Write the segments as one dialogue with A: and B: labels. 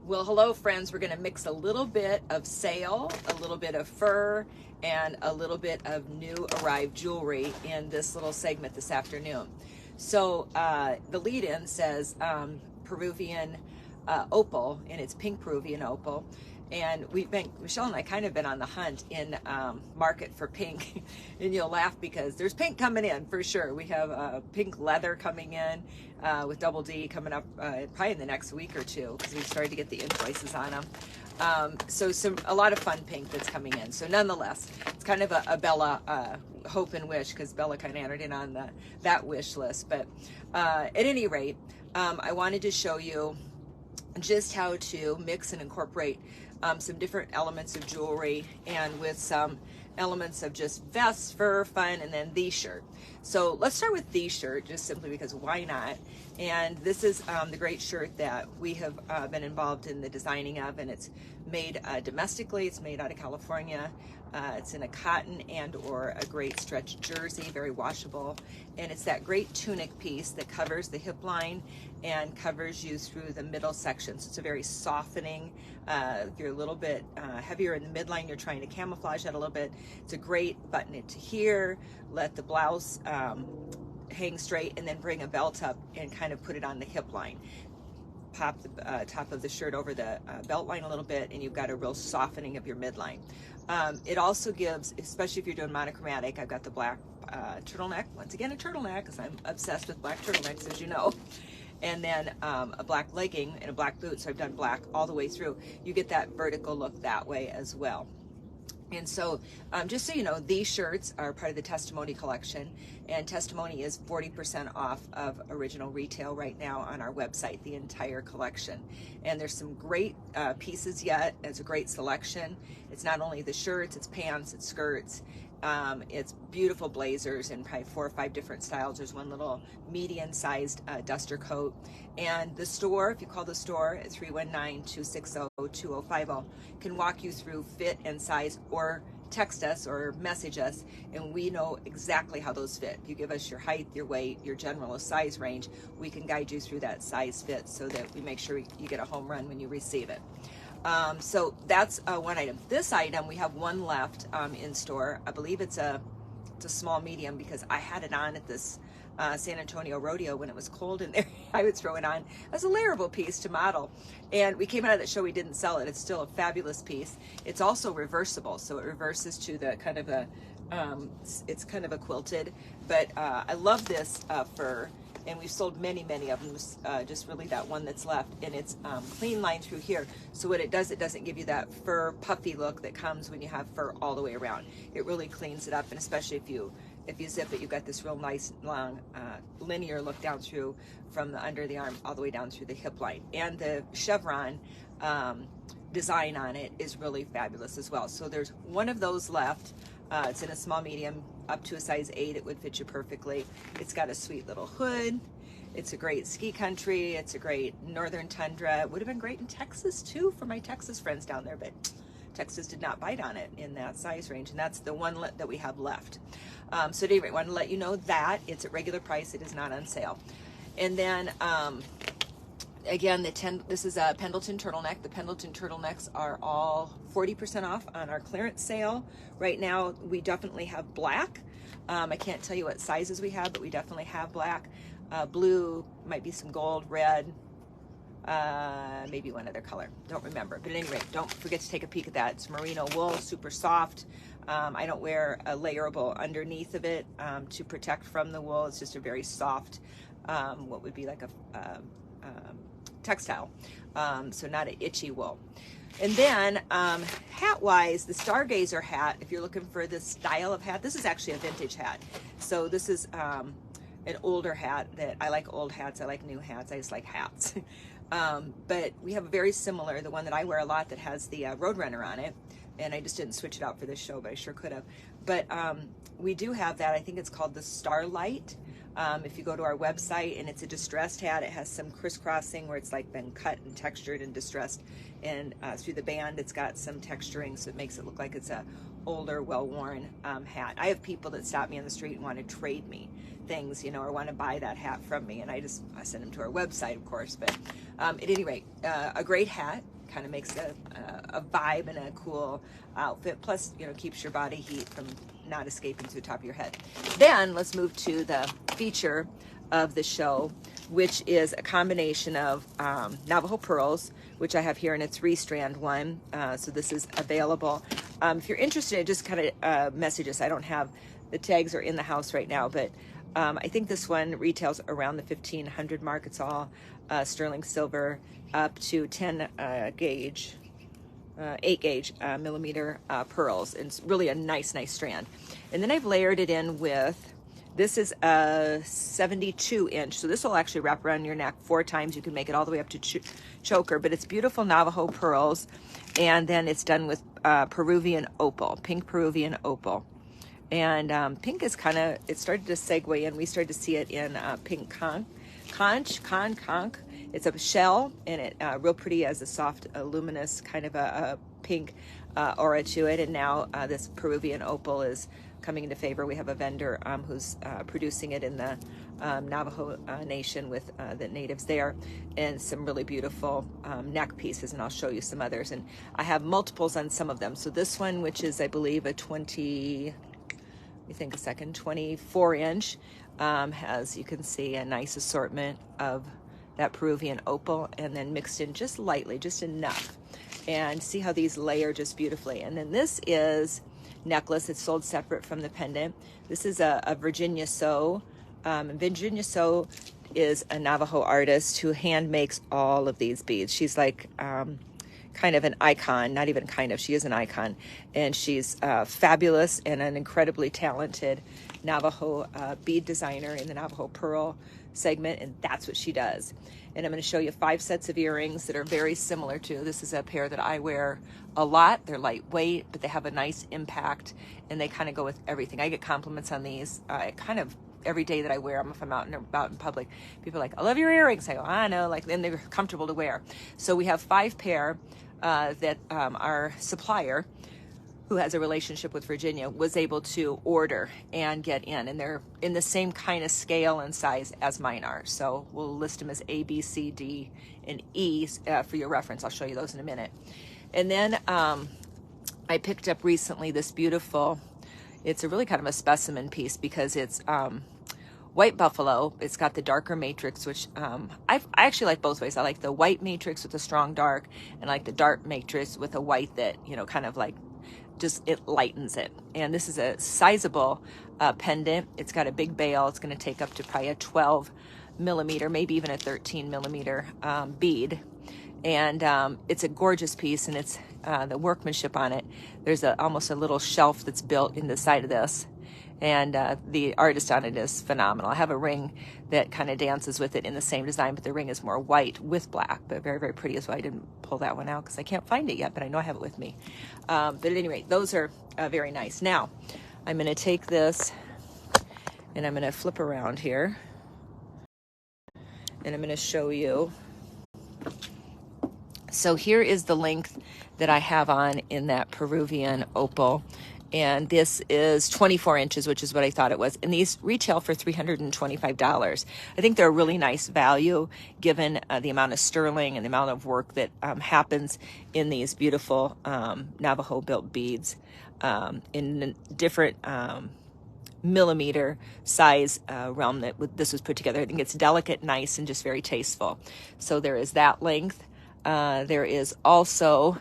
A: Well, hello friends. We're going to mix a little bit of sale, a little bit of fur, and a little bit of new arrived jewelry in this little segment this afternoon. So the lead-in says Peruvian opal, and it's pink Peruvian opal. And Michelle and I kind of been on the hunt in market for pink. And you'll laugh because there's pink coming in for sure. We have pink leather coming in with Double D coming up probably in the next week or two, because we've started to get the invoices on them. So a lot of fun pink that's coming in. So nonetheless, it's kind of a Bella hope and wish, because Bella kind of entered in on that wish list. But at any rate, I wanted to show you just how to mix and incorporate some different elements of jewelry, and with some elements of just vests, fur, fun, and then the shirt. So let's start with the shirt, just simply because why not? And this is the great shirt that we have been involved in the designing of, and it's made domestically. It's made out of California. It's in a cotton and or a great stretch jersey, very washable, and it's that great tunic piece that covers the hip line and covers you through the middle section. So it's a very softening. If you're a little bit heavier in the midline, you're trying to camouflage that a little bit. It's a great button it to here, let the blouse hang straight, and then bring a belt up and kind of put it on the hip line. Pop the top of the shirt over the belt line a little bit, and you've got a real softening of your midline. It also gives, especially if you're doing monochromatic, I've got the black turtleneck, once again a turtleneck, because I'm obsessed with black turtlenecks, as you know, and then a black legging and a black boot, so I've done black all the way through. You get that vertical look that way as well. And so just so you know, these shirts are part of the Testimony collection, and Testimony is 40% off of original retail right now on our website, the entire collection. And there's some great pieces yet. It's a great selection. It's not only the shirts, it's pants, it's skirts, it's beautiful blazers in probably 4 or 5 different styles. There's one little medium-sized duster coat. And the store, if you call the store at 319-260-2050, can walk you through fit and size, or text us or message us, and we know exactly how those fit. If you give us your height, your weight, your general size range, we can guide you through that size fit so that we make sure you get a home run when you receive it. So that's one item. This item, we have one left in store. I believe it's a small medium, because I had it on at this San Antonio rodeo when it was cold in there. I would throw it on as a layerable piece to model, and we came out of that show, we didn't sell it. It's still a fabulous piece. It's also reversible, so it reverses to the kind of a it's kind of a quilted, but I love this fur, and we've sold many of them, just really that one that's left, and it's clean line through here. So what it does, it doesn't give you that fur puffy look that comes when you have fur all the way around. It really cleans it up, and especially if you zip it, you've got this real nice long linear look down through from the under the arm all the way down through the hip line. And the chevron design on it is really fabulous as well. So there's one of those left. It's in a small medium, up to a size 8. It would fit you perfectly. It's got a sweet little hood. It's a great ski country. It's a great northern tundra. It would have been great in Texas too for my Texas friends down there, but Texas did not bite on it in that size range, and that's the one that we have left. So at any rate, I want to let you know that it's at regular price. It is not on sale. And then again, this is a Pendleton turtleneck. The Pendleton turtlenecks are all 40% off on our clearance sale. Right now, we definitely have black. I can't tell you what sizes we have, but we definitely have black. Blue, might be some gold, red, maybe one other color. Don't remember. But at any rate, don't forget to take a peek at that. It's merino wool, super soft. I don't wear a layerable underneath of it to protect from the wool. It's just a very soft, what would be like a textile, so not an itchy wool. And then hat-wise, the Stargazer hat, if you're looking for this style of hat, this is actually a vintage hat. So this is an older hat. That I like old hats, I like new hats, I just like hats. But we have a very similar, the one that I wear a lot that has the Roadrunner on it, and I just didn't switch it out for this show, but I sure could have. But we do have that. I think it's called the Starlight. If you go to our website, and it's a distressed hat, it has some crisscrossing where it's like been cut and textured and distressed, and through the band it's got some texturing, so it makes it look like it's a older, well-worn hat. I have people that stop me on the street and want to trade me things, you know, or want to buy that hat from me, and I send them to our website, of course, but At any rate, a great hat, kind of makes a vibe and a cool outfit. Plus, you know, keeps your body heat from not escaping to the top of your head. Then let's move to the feature of the show, which is a combination of Navajo pearls, which I have here in a 3-strand one. So this is available. If you're interested, just kind of message us. I don't have the tags are in the house right now, but I think this one retails around the 1,500 mark. It's all sterling silver up to 10 gauge, 8 gauge millimeter pearls. And it's really a nice strand. And then I've layered it in with, this is a 72 inch. So this will actually wrap around your neck 4 times. You can make it all the way up to choker, but it's beautiful Navajo pearls. And then it's done with Peruvian opal, pink Peruvian opal. And pink is kind of, it started to segue in. We started to see it in pink conch. It's a shell, and it real pretty as a soft, luminous kind of a pink aura to it. And now this Peruvian opal is coming into favor. We have a vendor who's producing it in the Navajo Nation with the natives there, and some really beautiful neck pieces, and I'll show you some others. And I have multiples on some of them. So this one, which is, I believe, a 24 inch, has, you can see, a nice assortment of that Peruvian opal, and then mixed in just lightly, just enough. And see how these layer just beautifully. And then this is necklace. It's sold separate from the pendant. This is a Virginia Sew. Virginia Sew is a Navajo artist who hand makes all of these beads. She's like kind of an icon, not even kind of, she is an icon. And she's fabulous and an incredibly talented Navajo bead designer in the Navajo Pearl segment, and that's what she does. And I'm going to show you 5 sets of earrings that are very similar to, this is a pair that I wear a lot. They're lightweight, but they have a nice impact, and they kind of go with everything. I get compliments on these kind of every day that I wear them. If I'm out and about in public, people are like, I love your earrings. I go, I know, like, then they're comfortable to wear. So we have 5 pair that our supplier, who has a relationship with Virginia, was able to order and get in, and they're in the same kind of scale and size as mine are. So we'll list them as A, B, C, D, and E for your reference. I'll show you those in a minute. And then I picked up recently this beautiful, it's a really kind of a specimen piece because it's white buffalo. It's got the darker matrix, which I actually like both ways. I like the white matrix with a strong dark, and I like the dark matrix with a white that, you know, kind of like, just it lightens it. And this is a sizable pendant. It's got a big bail. It's going to take up to probably a 12 millimeter, maybe even a 13 millimeter bead. And it's a gorgeous piece, and it's the workmanship on it. There's almost a little shelf that's built in the side of this, and the artist on it is phenomenal. I have a ring that kind of dances with it in the same design, but the ring is more white with black, but very, very pretty as well. I didn't pull that one out because I can't find it yet, but I know I have it with me. But at any rate, those are very nice. Now, I'm going to take this, and I'm going to flip around here, and I'm going to show you. So here is the length that I have on in that Peruvian opal. And this is 24 inches, which is what I thought it was. And these retail for $325. I think they're a really nice value given the amount of sterling and the amount of work that happens in these beautiful Navajo-built beads in different millimeter size realm that this was put together. I think it's delicate, nice, and just very tasteful. So there is that length. There is also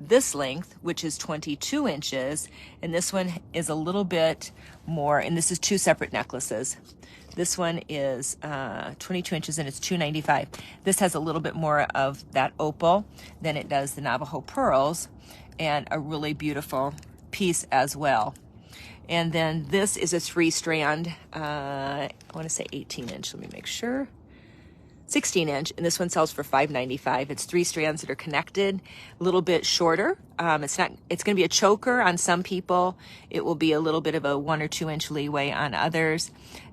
A: this length, which is 22 inches, and this one is a little bit more, and this is 2 separate necklaces. This one is 22 inches, and it's $295. This has a little bit more of that opal than it does the Navajo pearls, and a really beautiful piece as well. And then this is a 3-strand, I want to say 18 inch, let me make sure. 16 inch, and this one sells for $595. It's 3 strands that are connected, a little bit shorter. It's going to be a choker on some people. It will be a little bit of a 1 or 2 inch leeway on others.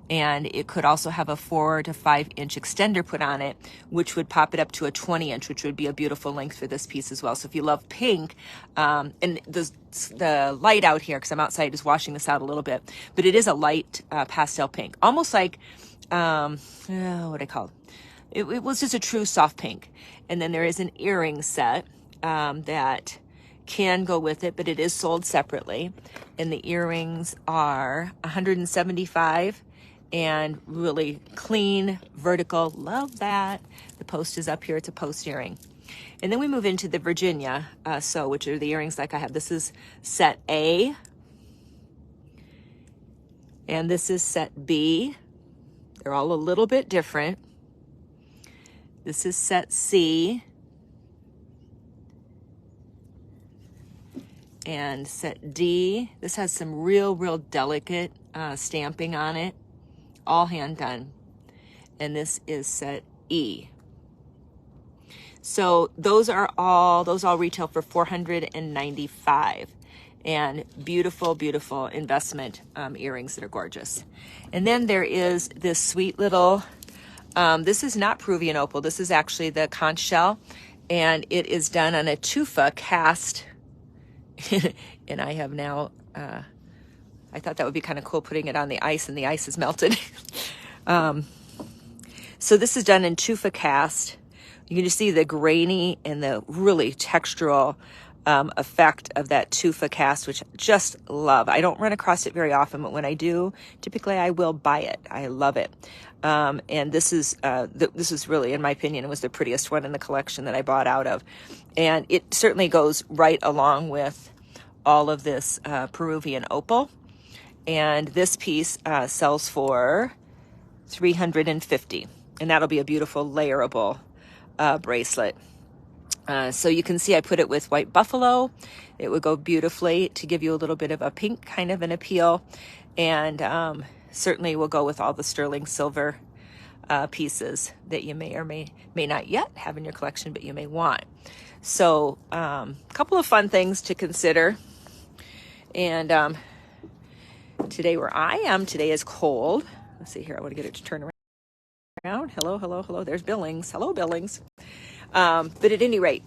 A: And it could also have a 4 to 5 inch extender put on it, which would pop it up to a 20 inch, which would be a beautiful length for this piece as well. So if you love pink, and the light out here, because I'm outside, is washing this out a little bit, but it is a light pastel pink, almost like, what do I call it? it was just a true soft pink. And then there is an earring set that can go with it, but it is sold separately. And the earrings are $175 and really clean, vertical. Love that. The post is up here. It's a post earring. And then we move into the Virginia, which are the earrings like I have. This is set A. And this is set B. They're all a little bit different. This is set C. And set D. This has some real delicate stamping on it. All hand done. And this is set E. So those all retail for $495. And beautiful investment earrings that are gorgeous. And then there is this sweet little, this is not Peruvian opal. This is actually the conch shell. And it is done on a tufa cast. And I have now, I thought that would be kind of cool putting it on the ice and the ice is melted. So this is done in tufa cast. You can just see the grainy and the really textural effect of that tufa cast, which I just love. I don't run across it very often, but when I do, typically I will buy it. I love it. And this is really, in my opinion, it was the prettiest one in the collection that I bought out of. And it certainly goes right along with all of this Peruvian opal. And this piece sells for $350. And that'll be a beautiful layerable bracelet. So you can see I put it with white buffalo. It would go beautifully to give you a little bit of a pink kind of an appeal. And certainly will go with all the sterling silver pieces that you may or may not yet have in your collection, but you may want. So a couple of fun things to consider. And today where I am, today is cold. Let's see here. I want to get it to turn around. Hello. There's Billings. Hello, Billings. But at any rate,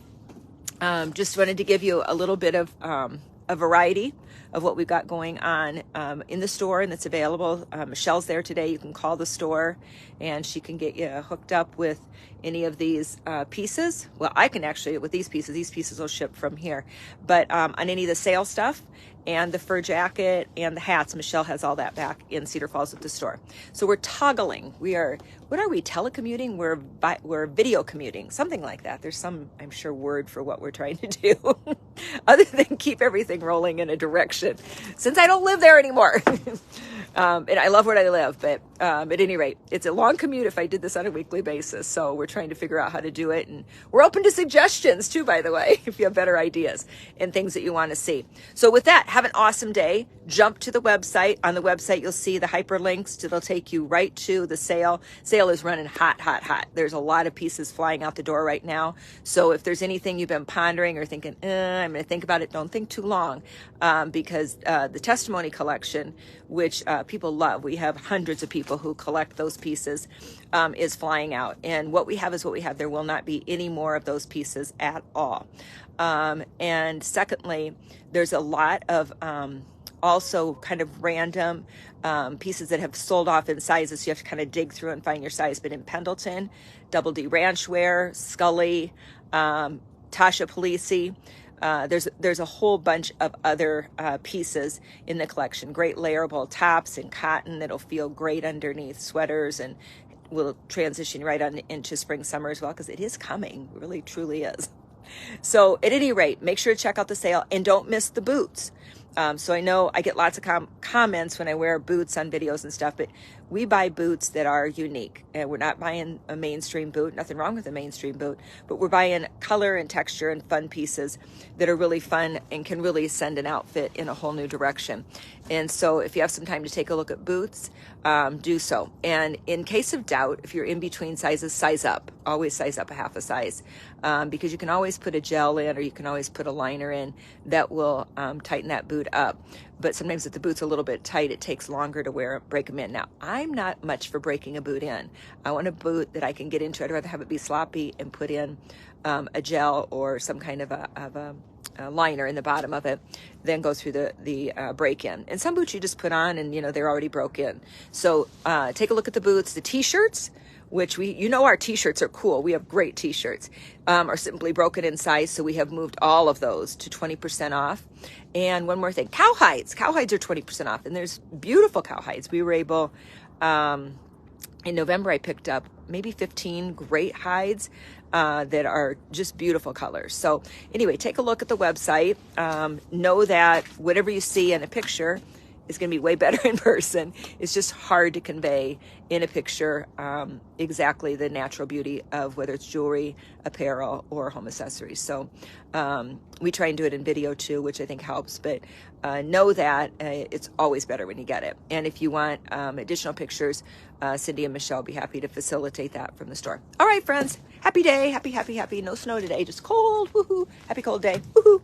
A: just wanted to give you a little bit of a variety of what we've got going on in the store, and that's available. Michelle's there today. You can call the store and she can get you hooked up with any of these pieces. Well, I can actually, with these pieces will ship from here. But on any of the sale stuff and the fur jacket and the hats, Michelle has all that back in Cedar Falls at the store. So we're toggling. What are we, telecommuting? We're video commuting, something like that. There's some, I'm sure, word for what we're trying to do other than keep everything rolling in a direction, since I don't live there anymore. And I love where I live, but at any rate, it's a long commute if I did this on a weekly basis. So we're trying to figure out how to do it. And we're open to suggestions too, by the way, if you have better ideas and things that you want to see. So with that, have an awesome day. Jump to the website. On the website, you'll see the hyperlinks. It'll take you right to the sale. Sale is running hot. There's a lot of pieces flying out the door right now. So if there's anything you've been pondering or thinking, I'm going to think about it, don't think too long, because the testimony collection, which people love, we have hundreds of people who collect those pieces, is flying out. And what we have is what we have. There will not be any more of those pieces at all. And secondly, there's a lot of also kind of random pieces that have sold off in sizes, so you have to kind of dig through and find your size. But in Pendleton, Double D Ranchwear, Scully, Tasha Polisi, there's a whole bunch of other pieces in the collection. Great layerable tops in cotton that'll feel great underneath sweaters, and will transition right on into spring, summer as well, because it is coming. It really, truly is. So at any rate, make sure to check out the sale and don't miss the boots. So I know I get lots of comments when I wear boots on videos and stuff, but we buy boots that are unique. And we're not buying a mainstream boot, nothing wrong with a mainstream boot, but we're buying color and texture and fun pieces that are really fun and can really send an outfit in a whole new direction. And so if you have some time to take a look at boots, do so. And in case of doubt, if you're in between sizes, size up. Always size up a half a size, because you can always put a gel in, or you can always put a liner in that will tighten that boot up. But sometimes if the boot's a little bit tight, it takes longer to break them in. Now, I'm not much for breaking a boot in. I want a boot that I can get into. I'd rather have it be sloppy and put in a gel or some kind of a liner in the bottom of it, then go through the break-in. And some boots you just put on and, they're already broke in. So take a look at the boots. The t-shirts, which our t-shirts are cool. We have great t-shirts, are simply broken in size. So we have moved all of those to 20% off. And one more thing, cowhides are 20% off, and there's beautiful cowhides. We were able, in November, I picked up maybe 15 great hides that are just beautiful colors. So anyway, take a look at the website. Know that whatever you see in a picture is going to be way better in person. It's just hard to convey in a picture exactly the natural beauty of whether it's jewelry, apparel, or home accessories. So we try and do it in video too, which I think helps, but know that it's always better when you get it. And if you want additional pictures, Cindy and Michelle will be happy to facilitate that from the store. All right, friends, happy day, happy. No snow today, just cold, woohoo, happy cold day, woohoo.